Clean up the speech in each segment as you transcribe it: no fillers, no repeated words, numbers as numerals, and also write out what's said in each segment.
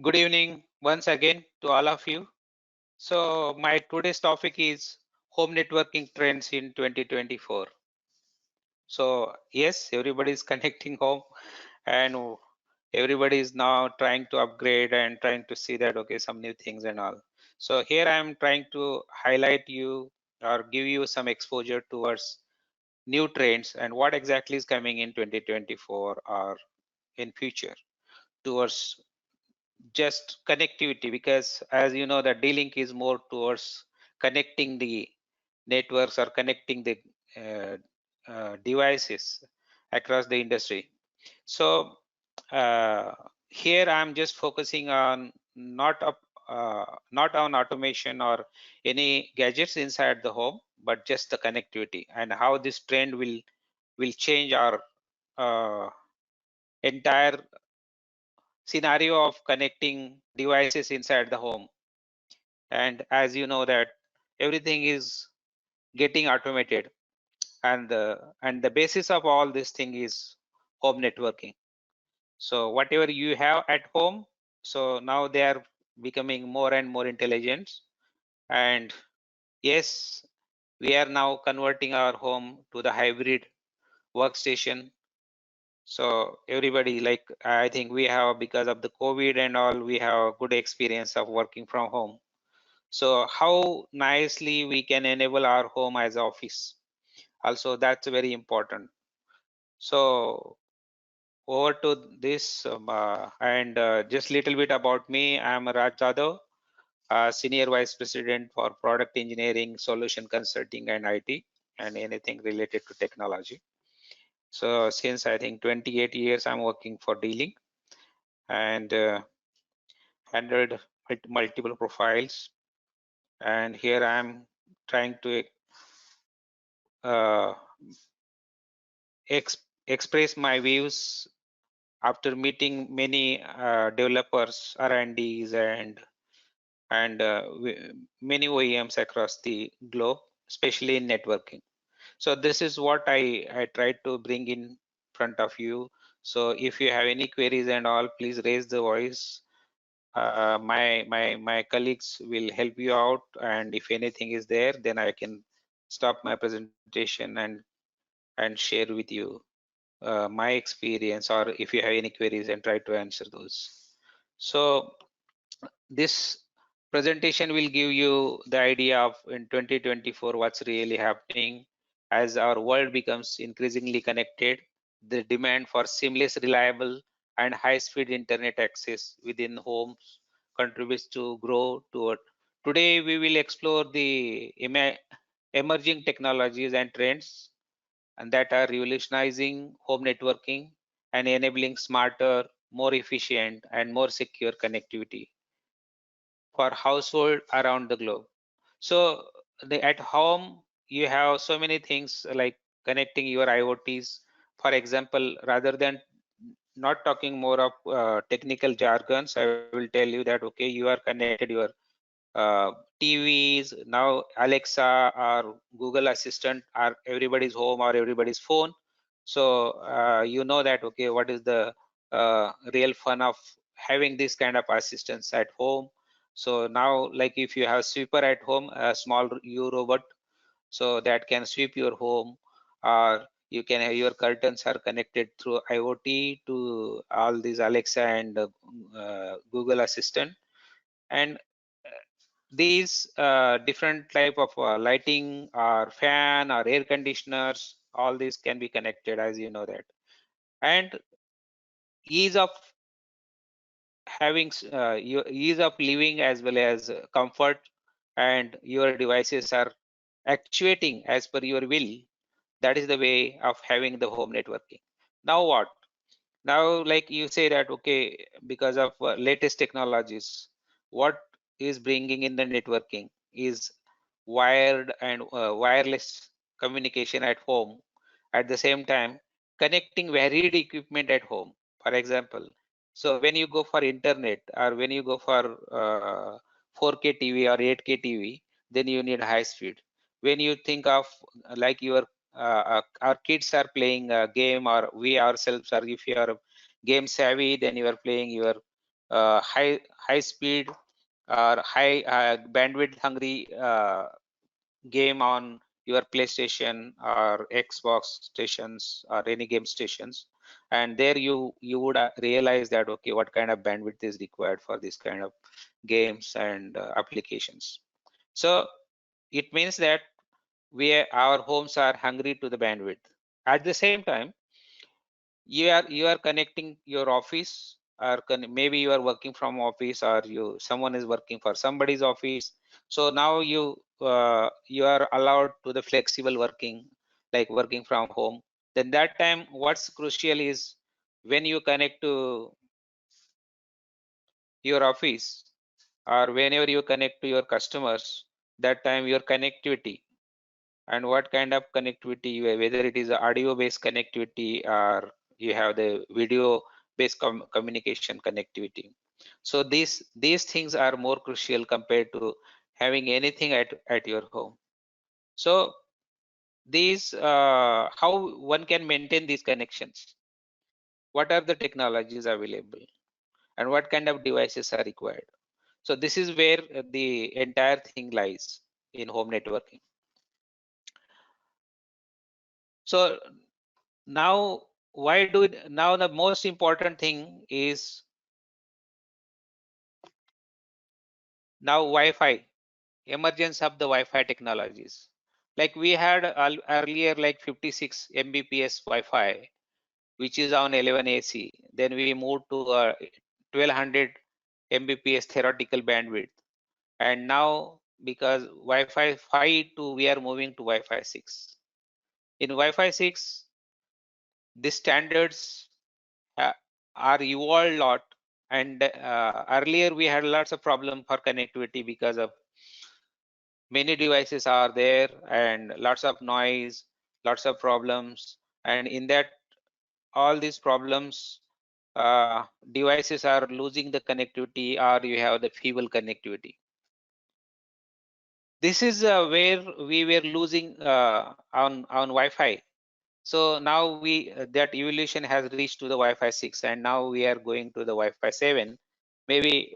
Good evening once again to all of you. So my today's topic is home networking trends in 2024. So yes, everybody is connecting home and everybody is now trying to upgrade and trying to see that okay some new things and all. So here I am trying to highlight you or give you some exposure towards new trends and what exactly is coming in 2024 or in future towards just connectivity, because as you know the D-Link is more towards connecting the networks or connecting the uh, devices across the industry. So uh, here I'm just focusing on not on automation or any gadgets inside the home, but just the connectivity and how this trend will change our uh, entire scenario of connecting devices inside the home. And as you know that everything is getting automated, and the basis of all this thing is home networking. So whatever you have at home, so now they are becoming more and more intelligent. And yes, we are now converting our home to the hybrid workstation. So everybody, like I think we have, because of the COVID and all, we have a good experience of working from home. So how nicely we can enable our home as office. Also, that's very important. So over to this, and just little bit about me. I'm Raj Jadhav, Senior Vice President for Product Engineering, Solution Consulting, and IT, and anything related to technology. So since I think 28 years, I'm working for D-Link and handled multiple profiles. And here I'm trying to uh, express my views after meeting many developers, R&Ds, and many OEMs across the globe, especially in networking. So this is what I tried to bring in front of you. So if you have any queries and all, please raise the voice. My colleagues will help you out, and if anything is there, then I can stop my presentation and share with you my experience, or if you have any queries, and try to answer those. So this presentation will give you the idea of in 2024 what's really happening. As our world becomes increasingly connected, the demand for seamless, reliable, and high-speed internet access within homes contributes to grow toward. Today we will explore the emerging technologies and trends and that are revolutionizing home networking and enabling smarter, more efficient, and more secure connectivity for household around the globe. So at home you have so many things like connecting your IoTs. For example, rather than not talking more of technical jargons, I will tell you that okay, you are connected your uh, TVs now, Alexa or Google Assistant are everybody's home or everybody's phone. So you know that okay, what is the real fun of having this kind of assistance at home. So now, like if you have sweeper at home, a small U robot, so that can sweep your home, or you can have your curtains are connected through IoT to all these Alexa and Google Assistant. And these different type of lighting or fan or air conditioners, all these can be connected, as you know that. And ease of having your ease of living as well as comfort, and your devices are actuating as per your will. That is the way of having the home networking. Now what? Now like you say that okay, because of latest technologies, what is bringing in the networking is wired and wireless communication at home. At the same time, connecting varied equipment at home. For example, so when you go for internet or when you go for 4K TV or 8K TV, then you need high speed. When you think of like your our kids are playing a game, or we ourselves are, if you are game savvy, then you are playing your high speed or high bandwidth hungry game on your PlayStation or Xbox stations or any game stations, and there you would realize that okay, what kind of bandwidth is required for this kind of games and applications. So it means that our homes are hungry to the bandwidth. At the same time, you are connecting your office, or maybe you are working from office, or someone is working for somebody's office. So now you are allowed to the flexible working, like working from home. Then that time what's crucial is when you connect to your office, or whenever you connect to your customers, that time your connectivity, and what kind of connectivity whether it is audio based connectivity or you have the video based communication connectivity. So these things are more crucial compared to having anything at your home. So these how one can maintain these connections, what are the technologies available, and what kind of devices are required. So this is where the entire thing lies in home networking. So now now the most important thing is now Wi-Fi, emergence of the Wi-Fi technologies. Like we had earlier like 56 Mbps Wi-Fi, which is on 11 AC. Then we moved to 1200 Mbps theoretical bandwidth, and now because Wi-Fi 5 to we are moving to Wi-Fi 6. In Wi-Fi 6, the standards are evolved a lot, and earlier we had lots of problem for connectivity because of many devices are there and lots of noise, lots of problems, and in that all these problems, devices are losing the connectivity, or you have the feeble connectivity. This is where we were losing on Wi-Fi. So now that evolution has reached to the Wi-Fi 6, and now we are going to the Wi-Fi 7. Maybe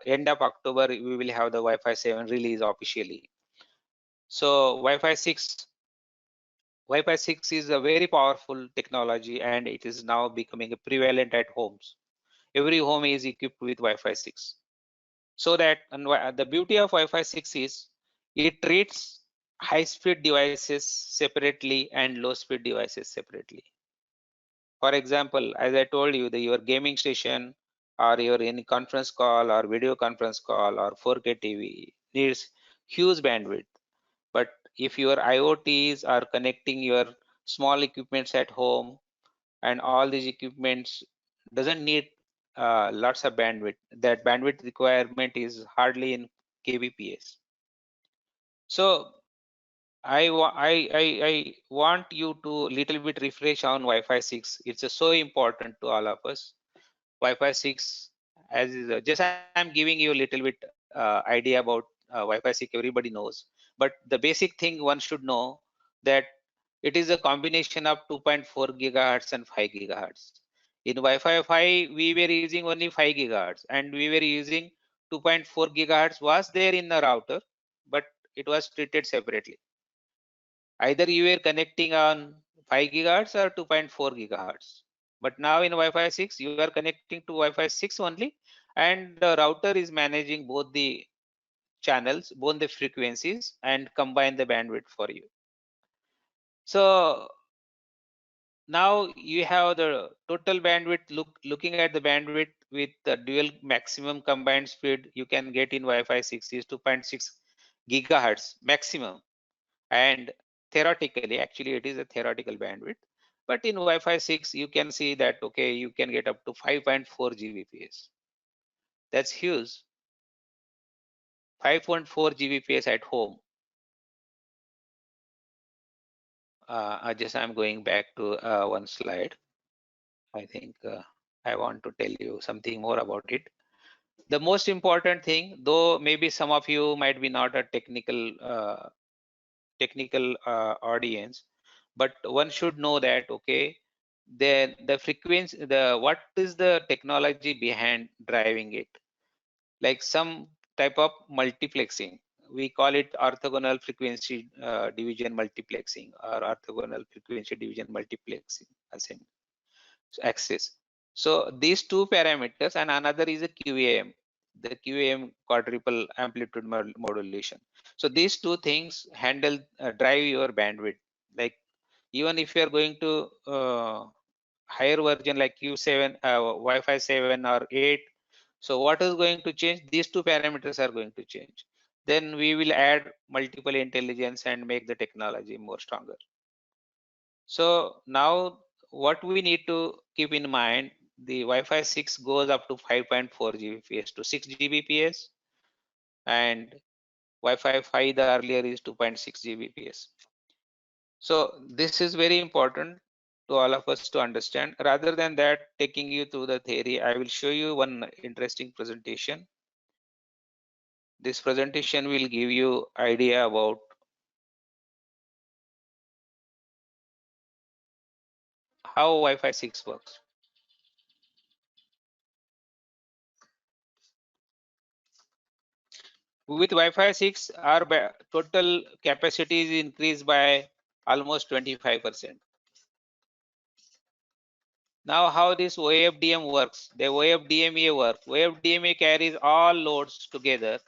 end of October we will have the Wi-Fi 7 release officially. So Wi-Fi 6 is a very powerful technology, and it is now becoming prevalent at homes. Every home is equipped with Wi-Fi 6. So that, and the beauty of Wi-Fi 6 is it treats high-speed devices separately and low-speed devices separately. For example, as I told you, your gaming station or your any conference call or video conference call or 4K TV needs huge bandwidth. But if your IoTs are connecting your small equipments at home, and all these equipments doesn't need lots of bandwidth, that bandwidth requirement is hardly in kbps. So I want you to little bit refresh on Wi-Fi 6. It's so important to all of us. Wi-Fi 6, as is, just I'm giving you a little bit idea about Wi-Fi 6. Everybody knows, but the basic thing one should know that it is a combination of 2.4 gigahertz and 5 gigahertz. In Wi-Fi 5, we were using only 5 gigahertz, and we were using 2.4 gigahertz was there in the router, but it was treated separately. Either you were connecting on 5 gigahertz or 2.4 gigahertz. But now in Wi-Fi 6, you are connecting to Wi-Fi 6 only, and the router is managing both the channels, both the frequencies, and combine the bandwidth for you. So now you have the total bandwidth. Looking at the bandwidth with the dual maximum combined speed, you can get in Wi-Fi 6 is 2.6 gigahertz maximum, and theoretically, actually it is a theoretical bandwidth, but in Wi-Fi 6 you can see that okay, you can get up to 5.4 Gbps. That's huge. 5.4 Gbps at home. I'm going back to one slide. I think I want to tell you something more about it. The most important thing, though maybe some of you might be not a technical audience, but one should know that okay, then the frequency, what is the technology behind driving it? Like some type of multiplexing. We call it orthogonal frequency division multiplexing, or orthogonal frequency division multiplexing axis. So these two parameters, and another is a QAM, the QAM quadruple amplitude modulation. So these two things handle drive your bandwidth. Like even if you are going to higher version like Q7, Wi-Fi 7 or 8, so what is going to change? These two parameters are going to change. Then we will add multiple intelligence and make the technology more stronger. So now what we need to keep in mind, the Wi-Fi 6 goes up to 5.4 Gbps to 6 Gbps, and Wi-Fi 5 the earlier is 2.6 Gbps. So this is very important to all of us to understand. Rather than that, taking you through the theory, I will show you one interesting presentation. This presentation will give you idea about how Wi-Fi 6 works. With Wi-Fi 6, our total capacity is increased by almost 25%. Now, how this OFDM works? The OFDMA works. OFDMA carries all loads together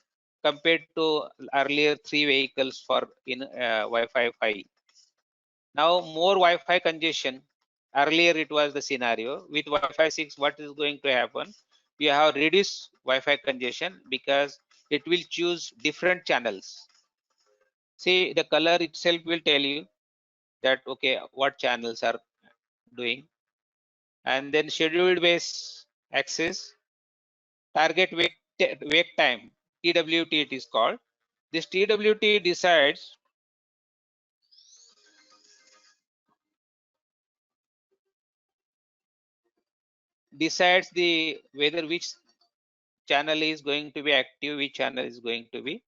compared to earlier 3 vehicles for in Wi-Fi 5. Now, more Wi-Fi congestion. Earlier, it was the scenario. With Wi-Fi 6, what is going to happen? You have reduced Wi-Fi congestion because it will choose different channels. See, the color itself will tell you that, okay, what channels are doing. And then scheduled base access, target wake time, TWT it is called. This TWT decides the whether which channel is going to be active, which channel is going to be,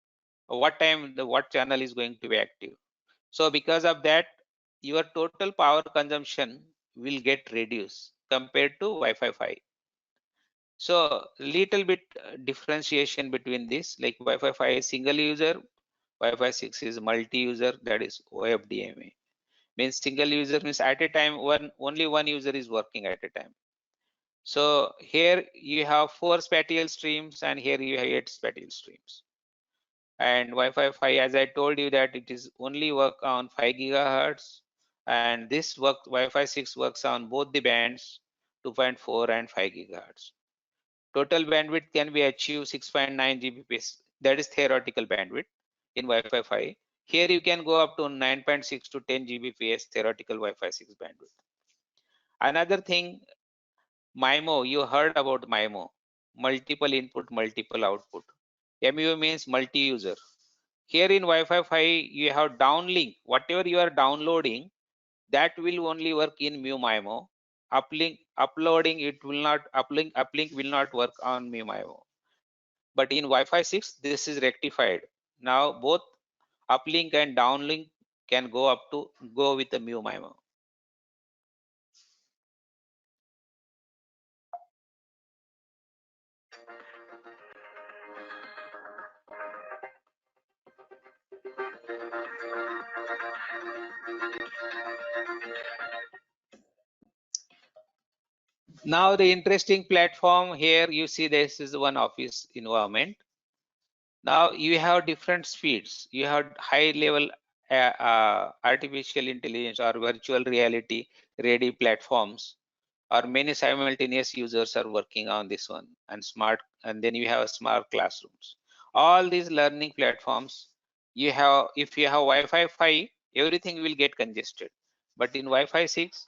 what time what channel is going to be active. So because of that, your total power consumption will get reduced compared to Wi-Fi 5. So little bit differentiation between this, like Wi-Fi 5 is single user, Wi-Fi 6 is multi-user, that is OFDMA. Means single user means at a time only one user is working at a time. So here you have 4 spatial streams and here you have 8 spatial streams. And Wi-Fi 5, as I told you, that it is only work on 5 gigahertz, and this Wi-Fi 6 works on both the bands 2.4 and 5 gigahertz. Total bandwidth can be achieved 6.9 Gbps. That is theoretical bandwidth in Wi-Fi 5. Here you can go up to 9.6 to 10 Gbps theoretical Wi-Fi 6 bandwidth. Another thing, MIMO, you heard about MIMO, multiple input, multiple output. MU means multi-user. Here in Wi-Fi 5, you have downlink. Whatever you are downloading, that will only work in MU-MIMO. Uploading, it will not, uplink will not work on MU-MIMO. But in Wi-Fi 6, this is rectified. Now both uplink and downlink can go with the MU-MIMO. Now the interesting platform here, you see this is one office environment. Now you have different speeds. You have high level artificial intelligence or virtual reality ready platforms, or many simultaneous users are working on this one, and then you have smart classrooms. All these learning platforms, you have, if you have Wi-Fi 5, everything will get congested. But in Wi-Fi 6,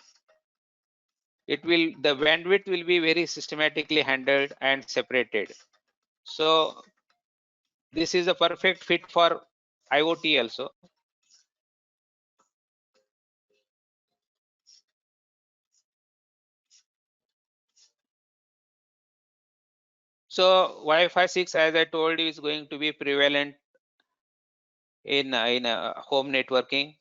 the bandwidth will be very systematically handled and separated. So this is a perfect fit for IoT also. So Wi-Fi 6, as I told you, is going to be prevalent in home networking,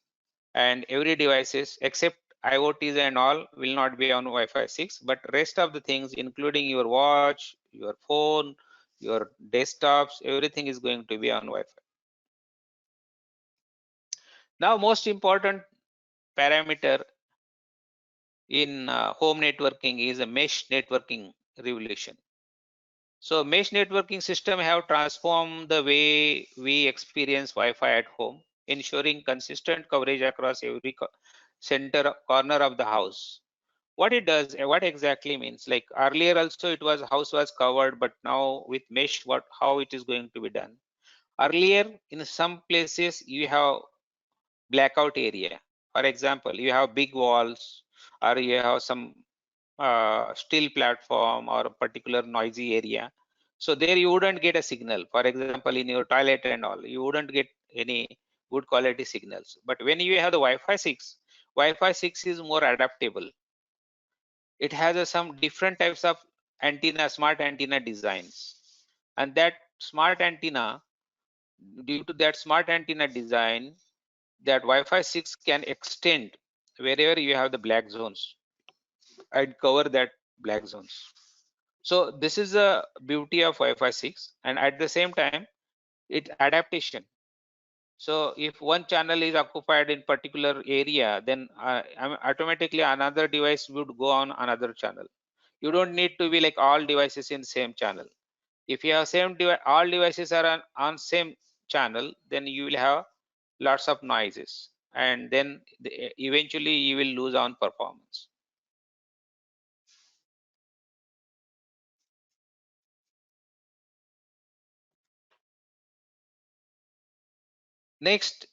and every devices except IoTs and all will not be on Wi-Fi 6, but rest of the things, including your watch, your phone, your desktops, everything is going to be on Wi-Fi. Now, most important parameter in home networking is a mesh networking revolution. So mesh networking system have transformed the way we experience Wi-Fi at home, ensuring consistent coverage across every center corner of the house. What it does, what exactly means, like earlier also it was house was covered, but now with mesh, what how it is going to be done? Earlier, in some places you have blackout area. For example, you have big walls, or you have some still platform or a particular noisy area. So there you wouldn't get a signal. For example, in your toilet and all, you wouldn't get any good quality signals. But when you have the Wi-Fi 6, Wi-Fi 6 is more adaptable. It has some different types of antenna, smart antenna designs. And that smart antenna, due to that smart antenna design, that Wi-Fi 6 can extend wherever you have the black zones and cover that black zones. So this is the beauty of Wi-Fi 6, and at the same time, it adaptation. So if one channel is occupied in particular area, then automatically another device would go on another channel. You don't need to be like all devices in same channel. If you have same device, all devices are on same channel, then you will have lots of noises, and then eventually you will lose on performance. Next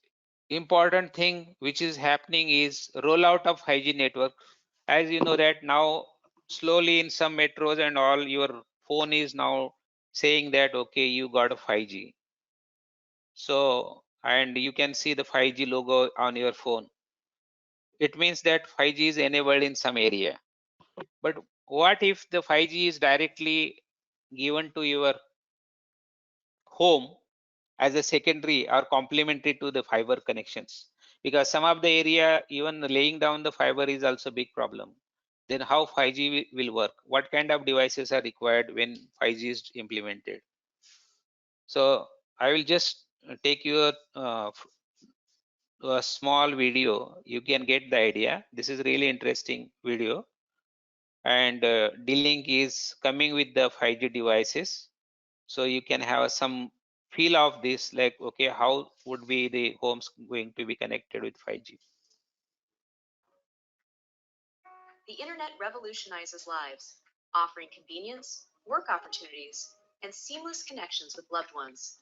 important thing which is happening is rollout of 5G network. As you know that now slowly in some metros and all, your phone is now saying that okay, you got a 5G. So and you can see the 5G logo on your phone. It means that 5G is enabled in some area. But what if the 5G is directly given to your home as a secondary or complementary to the fiber connections? Because some of the area, even laying down the fiber is also a big problem. Then how 5G will work? What kind of devices are required when 5G is implemented? So I will just take you to a small video. You can get the idea. This is really interesting video, and D-Link is coming with the 5G devices, so you can have some feel of this, like okay, how would be the homes going to be connected with 5G. The internet revolutionizes lives, offering convenience, work opportunities, and seamless connections with loved ones.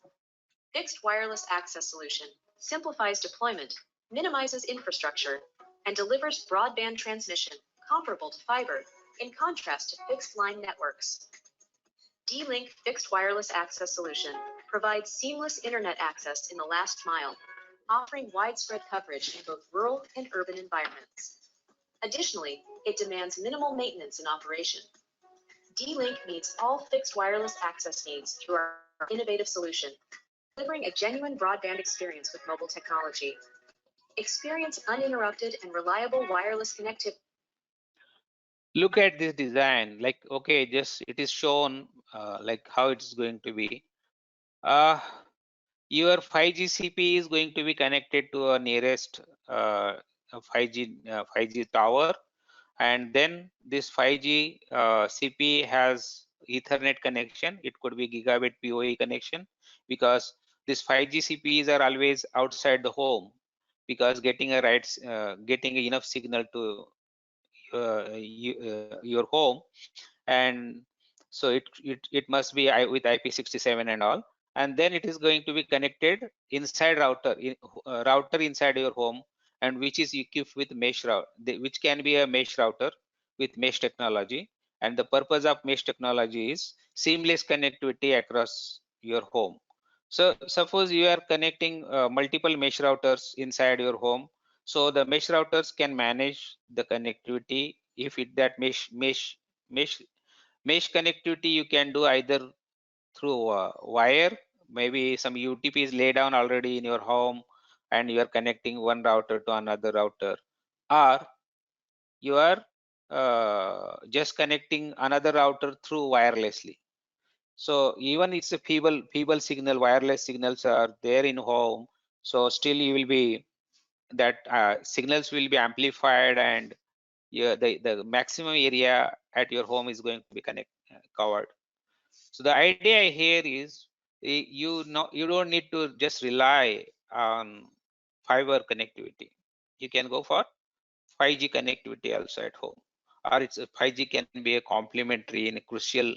Fixed wireless access solution simplifies deployment, minimizes infrastructure, and delivers broadband transmission comparable to fiber, in contrast to fixed line networks. D-Link fixed wireless access solution provides seamless internet access in the last mile, offering widespread coverage in both rural and urban environments. Additionally, it demands minimal maintenance and operation. D-Link meets all fixed wireless access needs through our innovative solution, delivering a genuine broadband experience with mobile technology. Experience uninterrupted and reliable wireless connectivity. Look at this design, like okay, just it is shown like how it is going to be. Uh, your 5G CP is going to be connected to a nearest 5G tower, and then this 5G CP has Ethernet connection. It could be gigabit PoE connection, because these 5G CPs are always outside the home, because getting enough signal to your home. And so it must be with IP67 and all, and then it is going to be connected inside router inside your home, and which is equipped with mesh router, which can be a mesh router with mesh technology. And the purpose of mesh technology is seamless connectivity across your home. So suppose you are connecting multiple mesh routers inside your home, so the mesh routers can manage the connectivity. If it that mesh mesh connectivity you can do either through wire, maybe some UTP is laid down already in your home and you are connecting one router to another router, or you are just connecting another router through wirelessly. So even it's a feeble signal, wireless signals are there in home. So still you will be that signals will be amplified, and the maximum area at your home is going to be covered. So the idea here is you don't need to just rely on fiber connectivity. You can go for 5G connectivity also at home, or 5G can be a complementary in crucial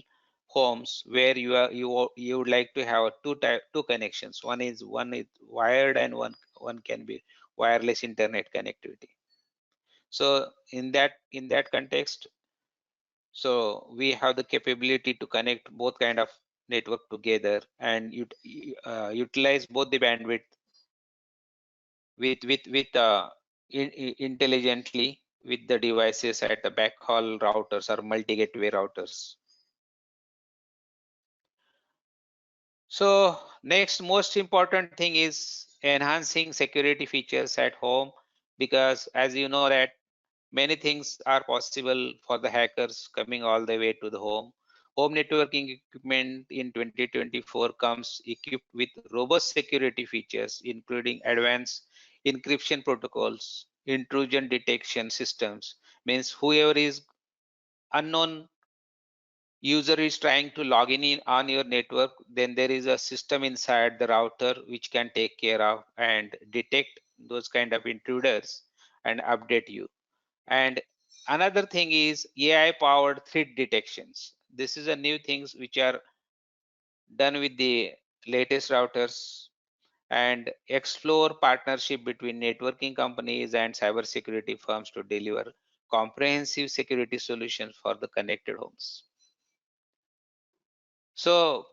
homes where you would like to have two connections. One is wired, and one can be wireless internet connectivity. So in that context, so we have the capability to connect both kind of network together and utilize both the bandwidth with intelligently with the devices at the backhaul routers or multi-gateway routers. So next most important thing is enhancing security features at home, because as you know that many things are possible for the hackers coming all the way to the home. Home networking equipment in 2024 comes equipped with robust security features, including advanced encryption protocols, intrusion detection systems. Means whoever is unknown user is trying to log in on your network, then there is a system inside the router which can take care of and detect those kind of intruders and update you. And another thing is AI powered threat detections. This is a new things which are done with the latest routers, and explore partnership between networking companies and cybersecurity firms to deliver comprehensive security solutions for the connected homes. So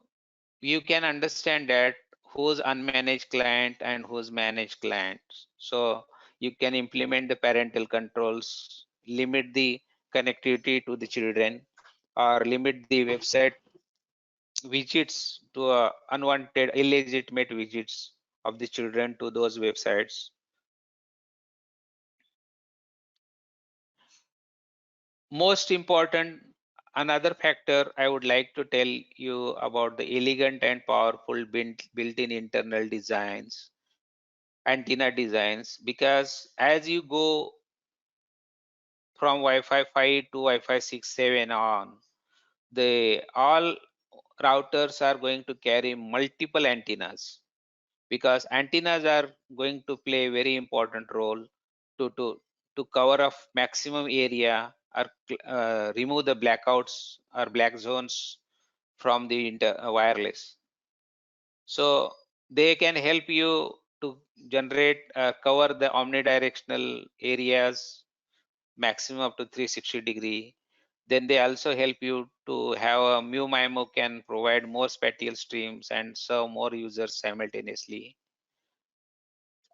you can understand that who's unmanaged client and who's managed clients. So you can implement the parental controls, limit the connectivity to the children, or limit the website visits to unwanted illegitimate visits of the children to those websites. Most important, another factor I would like to tell you about the elegant and powerful built-in internal designs, antenna designs, because as you go from Wi-Fi 5 to Wi-Fi 6, 7 on, the all routers are going to carry multiple antennas, because antennas are going to play a very important role to to to cover up maximum area, or remove the blackouts or black zones from the wireless. So they can help you to generate cover the omnidirectional areas maximum up to 360-degree. Then they also help you to have a MIMO can provide more spatial streams and serve more users simultaneously.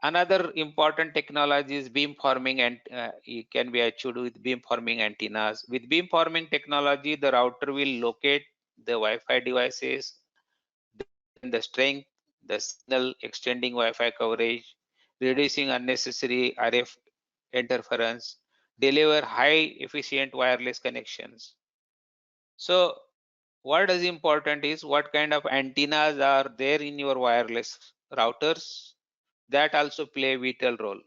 Another important technology is beamforming, and it can be achieved with beamforming antennas. With beamforming technology, the router will locate the Wi-Fi devices, then the strength, the signal, extending Wi-Fi coverage, reducing unnecessary RF interference, deliver high efficient wireless connections. So what is important is what kind of antennas are there in your wireless routers. That also play a vital role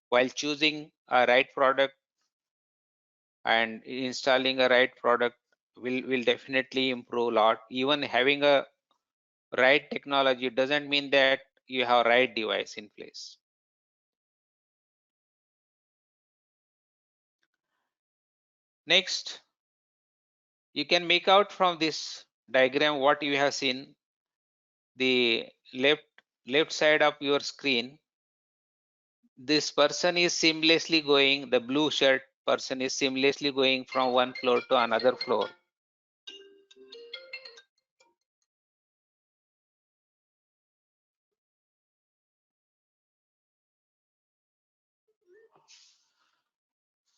while choosing a right product, and installing a right product will definitely improve a lot. Even having a right technology doesn't mean that you have right device in place. Next, you can make out from this diagram what you have seen. The left side of your screen, this person is seamlessly going, the blue shirt person is seamlessly going from one floor to another floor.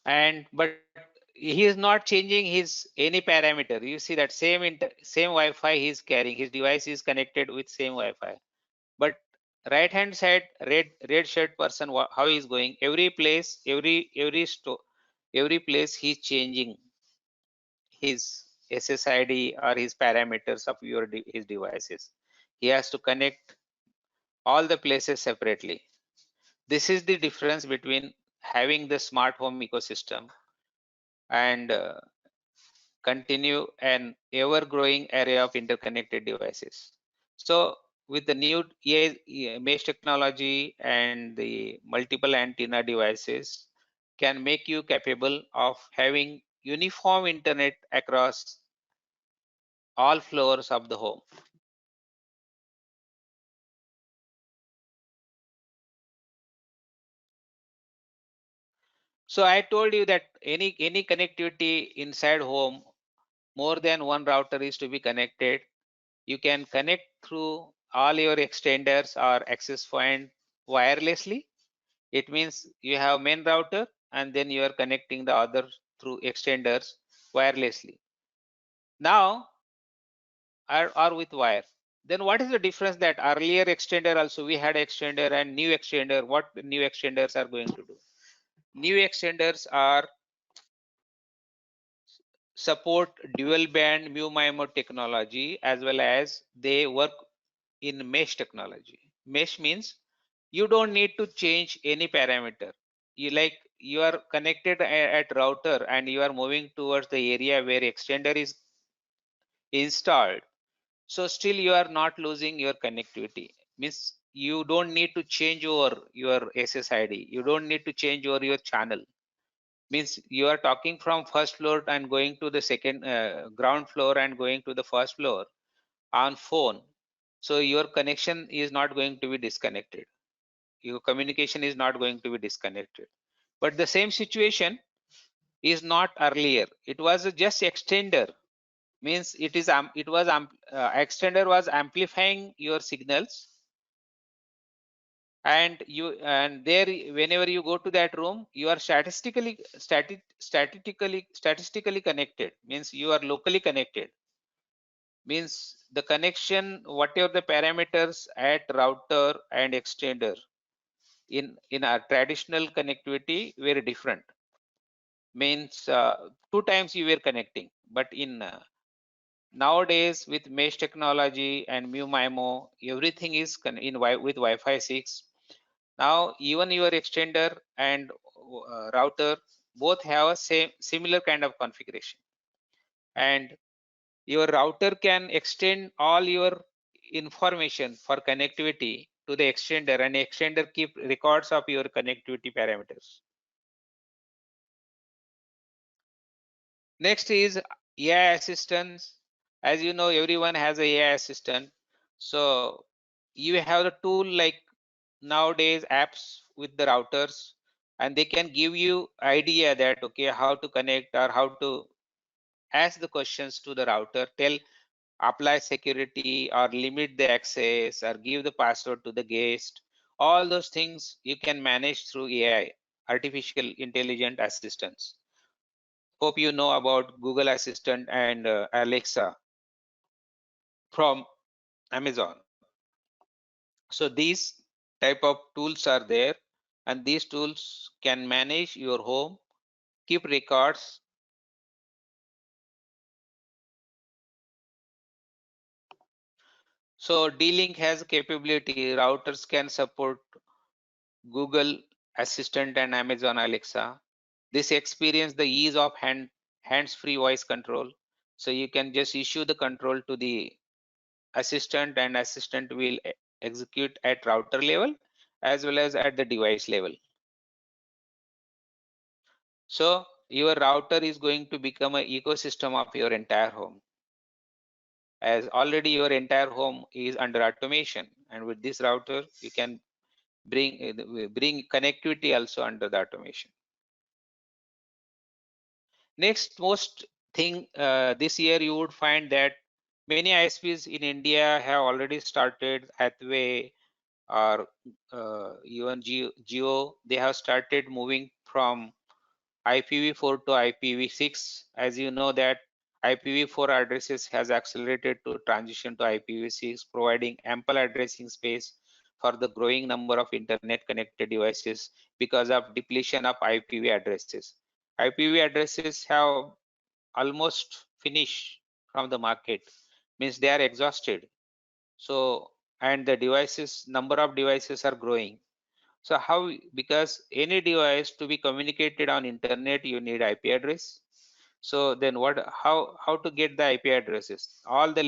And but he is not changing his any parameter. You see that same Wi-Fi he is carrying, his device is connected with same Wi-Fi. But right hand side red shirt person, how he is going, every place, every store, every place he's changing his SSID or his parameters of his devices. He has to connect all the places separately. This is the difference between having the smart home ecosystem and continue an ever growing array of interconnected devices. So with the new mesh technology and the multiple antenna devices can make you capable of having uniform internet across all floors of the home. So I told you that any connectivity inside home, more than one router is to be connected. You can connect through all your extenders or access point wirelessly. It means you have main router and then you are connecting the other through extenders wirelessly. Now, or with wire. Then what is the difference that earlier extender also we had extender and new extender? What the new extenders are going to do? New extenders are support dual band mu-MIMO technology as well as they work in mesh technology. Mesh means you don't need to change any parameter. You are connected at router and you are moving towards the area where extender is installed. So still you are not losing your connectivity. Means you don't need to change your SSID. You don't need to change your channel. Means you are talking from first floor and going to the second ground floor and going to the first floor on phone. So your connection is not going to be disconnected. Your communication is not going to be disconnected. But the same situation is not earlier. It was just extender. Means extender was amplifying your signals, and there whenever you go to that room, you are statistically connected. Means you are locally connected. Means the connection, whatever the parameters at router and extender in our traditional connectivity were different. Means two times you were connecting, but in nowadays with mesh technology and mu-MIMO, everything is with Wi-Fi 6. Now even your extender and router both have a similar kind of configuration, and your router can extend all your information for connectivity to the extender, and extender keep records of your connectivity parameters. Next is AI assistance. As you know, everyone has a AI assistant. So you have the tool like nowadays apps with the routers, and they can give you idea that okay how to connect or how to ask the questions to the router, tell apply security or limit the access or give the password to the guest. All those things you can manage through AI, artificial intelligent assistance. Hope you know about Google Assistant and Alexa from Amazon. So these type of tools are there, and these tools can manage your home, keep records. So D-Link has capability. Routers can support Google Assistant and Amazon Alexa. This experience the ease of hands-free voice control. So you can just issue the control to the assistant, and assistant will execute at router level as well as at the device level. So your router is going to become an ecosystem of your entire home, as already your entire home is under automation, and with this router you can bring connectivity also under the automation. Next most thing, this year you would find that many ISPs in India have already started. Hathway or even Geo, they have started moving from IPv4 to IPv6. As you know that IPv4 addresses has accelerated to transition to IPv6, providing ample addressing space for the growing number of internet connected devices because of depletion of IPv addresses. IPv addresses have almost finished from the market, means they are exhausted. So, and the devices, number of devices are growing. So how, because any device to be communicated on internet, you need IP address. So then what, how to get the IP addresses? All the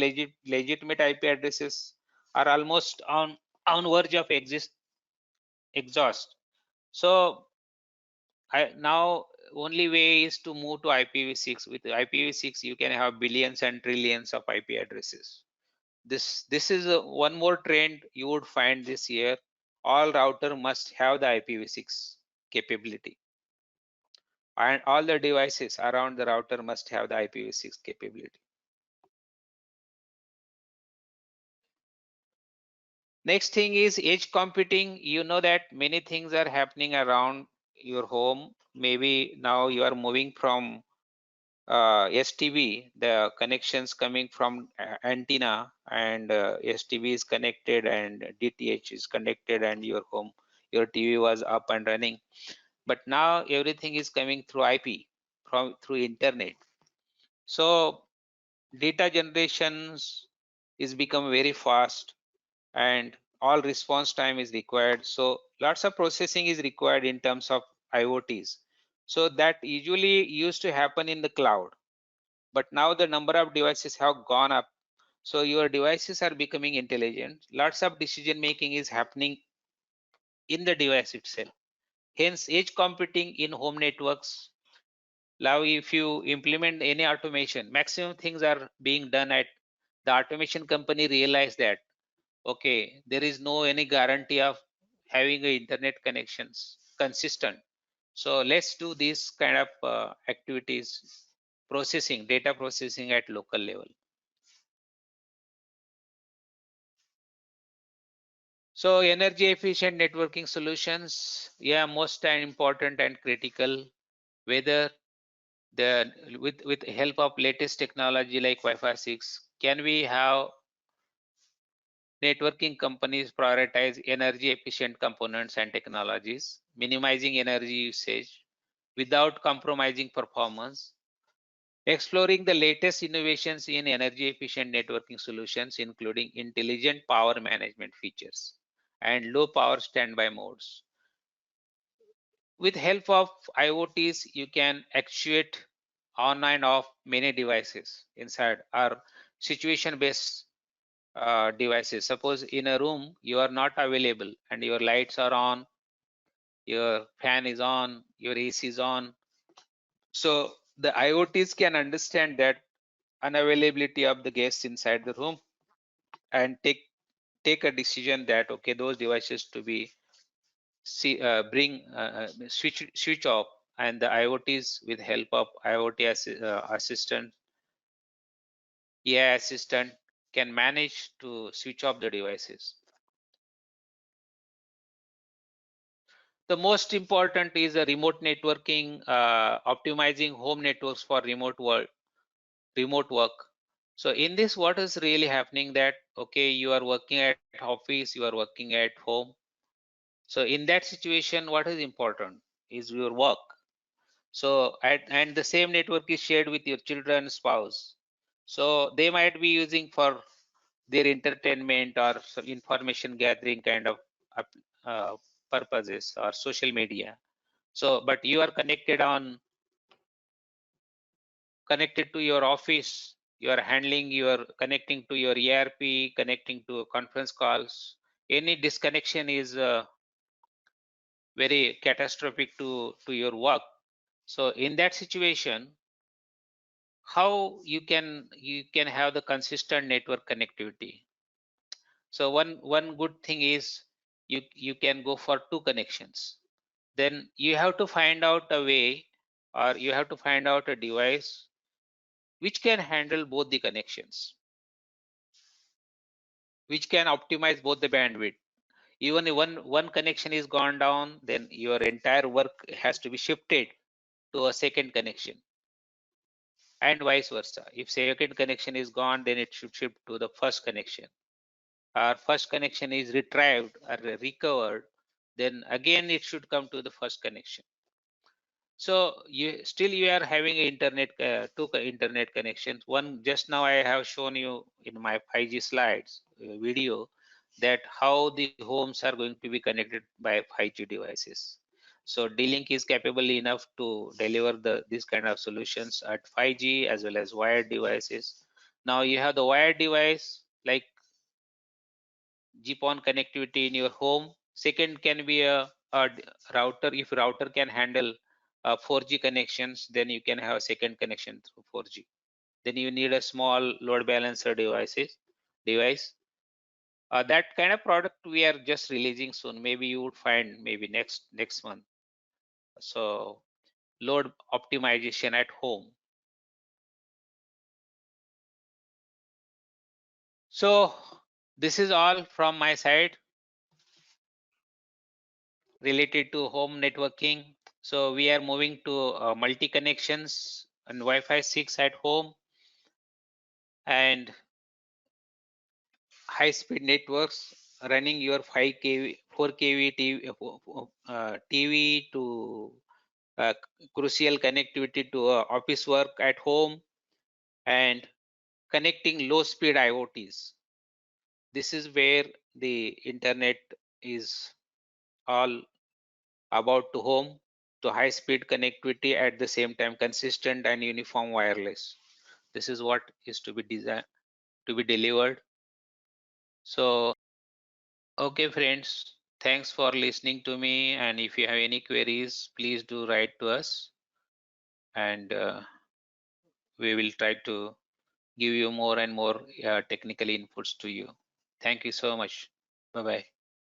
legitimate IP addresses are almost on verge of exhaust. So now only way is to move to IPv6. With IPv6, you can have billions and trillions of IP addresses. This is one more trend you would find this year. All router must have the IPv6 capability, and all the devices around the router must have the IPv6 capability. Next thing is edge computing. You know that many things are happening around your home. Maybe now you are moving from STB, the connections coming from antenna, and STB is connected and DTH is connected, and your home, your TV was up and running. But now everything is coming through IP, through internet. So data generations is become very fast, and all response time is required. So lots of processing is required in terms of IoTs. So that usually used to happen in the cloud, but now the number of devices have gone up. So your devices are becoming intelligent. Lots of decision making is happening in the device itself. Hence edge computing in home networks. Now if you implement any automation, maximum things are being done at the automation company. Realize that okay, there is no any guarantee of having a internet connections consistent. So let's do this kind of activities, processing, data processing at local level. So energy efficient networking solutions, yeah, most important and critical. Whether the with help of latest technology like Wi-Fi 6, can we have networking companies prioritize energy efficient components and technologies, minimizing energy usage without compromising performance, exploring the latest innovations in energy efficient networking solutions, including intelligent power management features and low power standby modes. With help of IoTs, you can actuate on and off many devices inside our situation based devices. Suppose in a room you are not available and your lights are on, your fan is on, your AC is on. So the IoTs can understand that unavailability of the guests inside the room and take a decision that okay, those devices to be switch off, and the IoTs with help of IoT assistant, AI assistant can manage to switch off the devices. The most important is a remote networking, optimizing home networks for remote work. So in this, what is really happening that okay, you are working at office, you are working at home. So in that situation, what is important is your work. So and the same network is shared with your children, spouse. So they might be using for their entertainment or some information gathering kind of uh, purposes or social media. So but you are connected to your office, you are handling, you are connecting to your ERP, connecting to conference calls. Any disconnection is very catastrophic to your work. So in that situation, how you can have the consistent network connectivity? So one good thing is you can go for two connections. Then you have to find out a way, or you have to find out a device which can handle both the connections, which can optimize both the bandwidth. Even if one connection is gone down, then your entire work has to be shifted to a second connection, and vice versa. If second connection is gone, then it should shift to the first connection. Our first connection is retrieved or recovered, then again it should come to the first connection. So you are having internet, two internet connections. One, just now I have shown you in my 5G slides video, that how the homes are going to be connected by 5G devices. So D-Link is capable enough to deliver this kind of solutions at 5G as well as wired devices. Now you have the wired device like GPON connectivity in your home. Second can be a router. If router can handle 4G connections, then you can have a second connection through 4G. Then you need a small load balancer device. That kind of product we are just releasing soon. Maybe you would find maybe next month. So load optimization at home. So this is all from my side related to home networking. So we are moving to multi connections and Wi-Fi 6 at home and high speed networks running your 5 kV 4 kV TV to crucial connectivity to office work at home and connecting low speed IoTs. This is where the internet is all about, to home, to high speed connectivity, at the same time consistent and uniform wireless. This is what is to be designed, to be delivered. So okay friends, thanks for listening to me, and if you have any queries, please do write to us, and we will try to give you more and more technical inputs to you. Thank you so much. Bye bye.